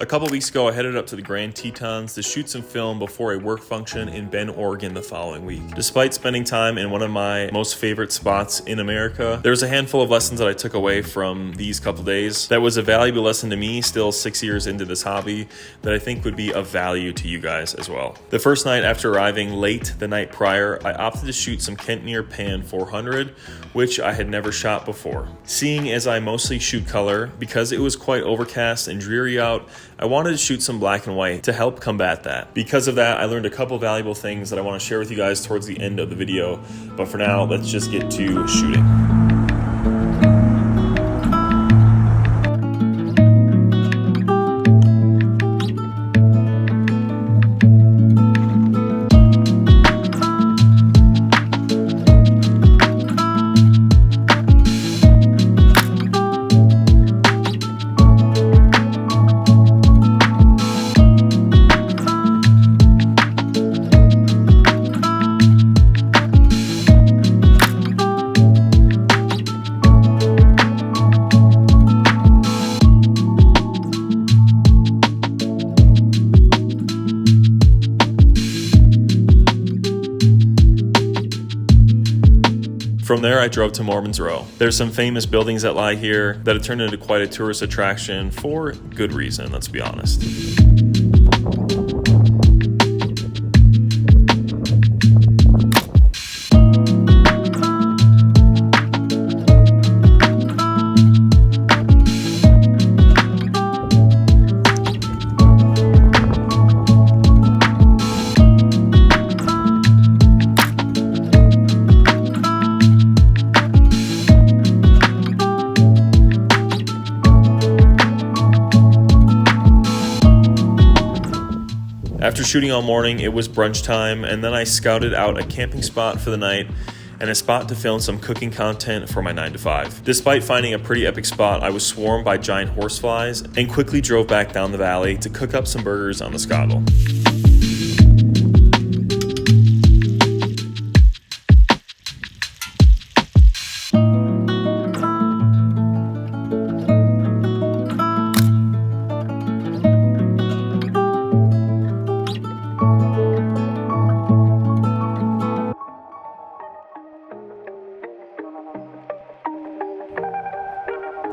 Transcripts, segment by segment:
couple weeks ago, I headed up to the Grand Tetons to shoot some film before a work function in Bend, Oregon the following week. Despite spending time in one of my most favorite spots in America, there was a handful of lessons that I took away from these couple days that was a valuable lesson to me, still 6 years into this hobby, that I think would be of value to you guys as well. The first night after arriving late the night prior, I opted to shoot some Kentmere Pan 400, which I had never shot before. Seeing as I mostly shoot color, because it was quite overcast and dreary out, I wanted to shoot some black and white to help combat that. Because of that, I learned a couple valuable things that I want to share with you guys towards the end of the video. But for now, let's just get to shooting. From there, I drove to Mormon's Row. There's some famous buildings that lie here that have turned into quite a tourist attraction for good reason, let's be honest. After shooting all morning, it was brunch time, and then I scouted out a camping spot for the night and a spot to film some cooking content for my 9 to 5. Despite finding a pretty epic spot, I was swarmed by giant horseflies and quickly drove back down the valley to cook up some burgers on the skottle.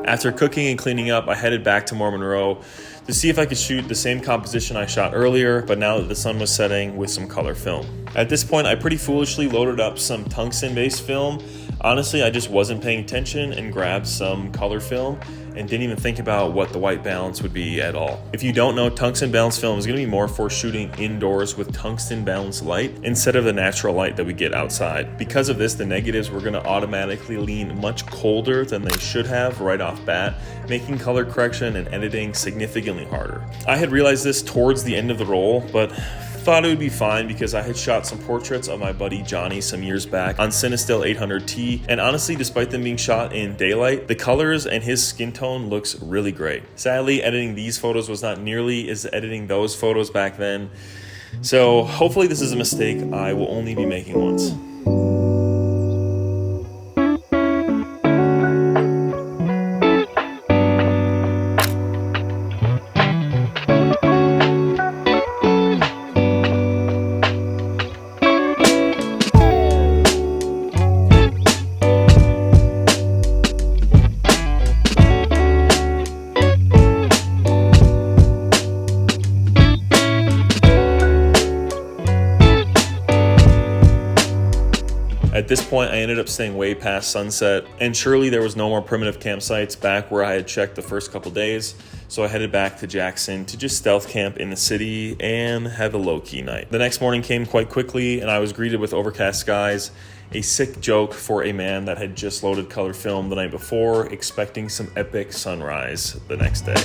After cooking and cleaning up, I headed back to Mormon Row to see if I could shoot the same composition I shot earlier, but now that the sun was setting, with some color film. At this point, I pretty foolishly loaded up some tungsten-based film. Honestly, I just wasn't paying attention and grabbed some color film and didn't even think about what the white balance would be at all. If you don't know, tungsten balanced film is gonna be more for shooting indoors with tungsten balanced light instead of the natural light that we get outside. Because of this, the negatives were gonna automatically lean much colder than they should have right off bat, making color correction and editing significantly harder. I had realized this towards the end of the roll, but thought it would be fine because I had shot some portraits of my buddy Johnny some years back on Cinestill 800T, and honestly, despite them being shot in daylight, the colors and his skin tone looks really great. Sadly, editing these photos was not nearly as editing those photos back then, so hopefully this is a mistake I will only be making once. At this point, I ended up staying way past sunset, and surely there was no more primitive campsites back where I had checked the first couple days, so I headed back to Jackson to just stealth camp in the city and have a low-key night. The next morning came quite quickly, and I was greeted with overcast skies, a sick joke for a man that had just loaded color film the night before, expecting some epic sunrise the next day.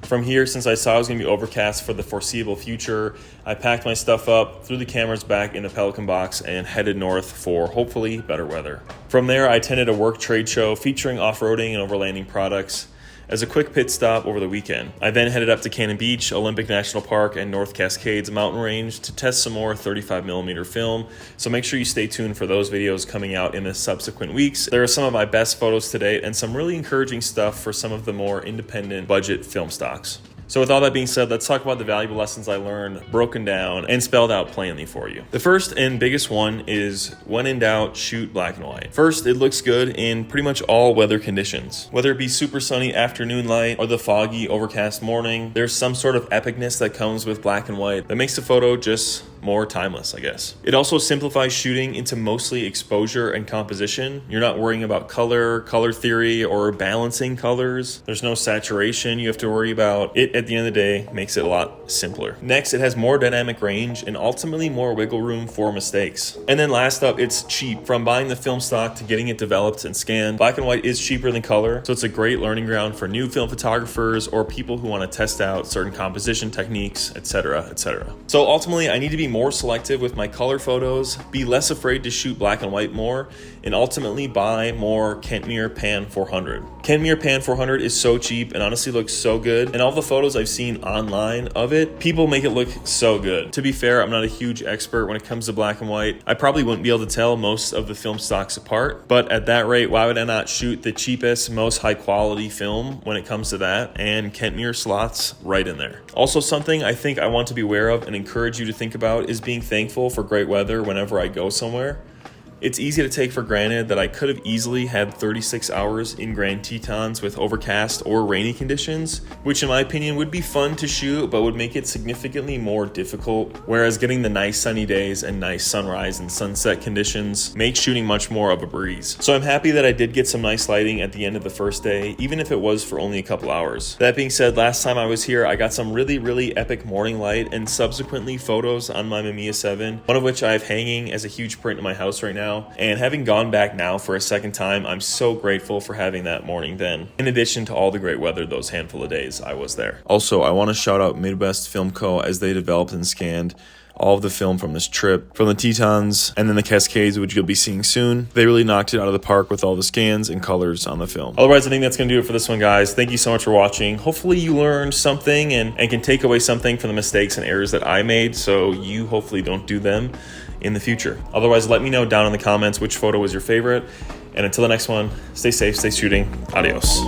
From here, since I saw it was going to be overcast for the foreseeable future, I packed my stuff up, threw the cameras back in the Pelican box, and headed north for hopefully better weather. From there, I attended a work trade show featuring off-roading and overlanding products as a quick pit stop over the weekend. I then headed up to Cannon Beach, Olympic National Park, and North Cascades mountain range to test some more 35mm film, so make sure you stay tuned for those videos coming out in the subsequent weeks. There are some of my best photos to date and some really encouraging stuff for some of the more independent budget film stocks. So with all that being said, let's talk about the valuable lessons I learned, broken down, and spelled out plainly for you. The first and biggest one is, when in doubt, shoot black and white. First, it looks good in pretty much all weather conditions. Whether it be super sunny afternoon light or the foggy, overcast morning, there's some sort of epicness that comes with black and white that makes the photo just more timeless, I guess. It also simplifies shooting into mostly exposure and composition. You're not worrying about color theory, or balancing colors. There's no saturation you have to worry about. It, at the end of the day, makes it a lot simpler. Next, it has more dynamic range and ultimately more wiggle room for mistakes. And then last up, it's cheap. From buying the film stock to getting it developed and scanned, black and white is cheaper than color, so it's a great learning ground for new film photographers or people who want to test out certain composition techniques, etc., etc. So ultimately, I need to be more selective with my color photos, be less afraid to shoot black and white more, and ultimately buy more Kentmere Pan 400. Kentmere Pan 400 is so cheap and honestly looks so good, and all the photos I've seen online of it, people make it look so good. To be fair, I'm not a huge expert when it comes to black and white. I probably wouldn't be able to tell most of the film stocks apart, but at that rate, why would I not shoot the cheapest, most high quality film when it comes to that? And Kentmere slots right in there. Also, something I think I want to be aware of and encourage you to think about is being thankful for great weather whenever I go somewhere. It's easy to take for granted that I could have easily had 36 hours in Grand Tetons with overcast or rainy conditions, which in my opinion would be fun to shoot, but would make it significantly more difficult, whereas getting the nice sunny days and nice sunrise and sunset conditions makes shooting much more of a breeze. So I'm happy that I did get some nice lighting at the end of the first day, even if it was for only a couple hours. That being said, last time I was here, I got some really epic morning light and subsequently photos on my Mamiya 7, one of which I have hanging as a huge print in my house right now. And having gone back now for a second time, I'm so grateful for having that morning then, in addition to all the great weather those handful of days I was there. Also, I want to shout out Midwest Film Co. as they developed and scanned all of the film from this trip, from the Tetons and then the Cascades, which you'll be seeing soon. They really knocked it out of the park with all the scans and colors on the film. Otherwise, I think that's going to do it for this one, guys. Thank you so much for watching. Hopefully you learned something and can take away something from the mistakes and errors that I made, so you hopefully don't do them in the future. Otherwise, let me know down in the comments which photo was your favorite. And until the next one, stay safe, stay shooting. Adios.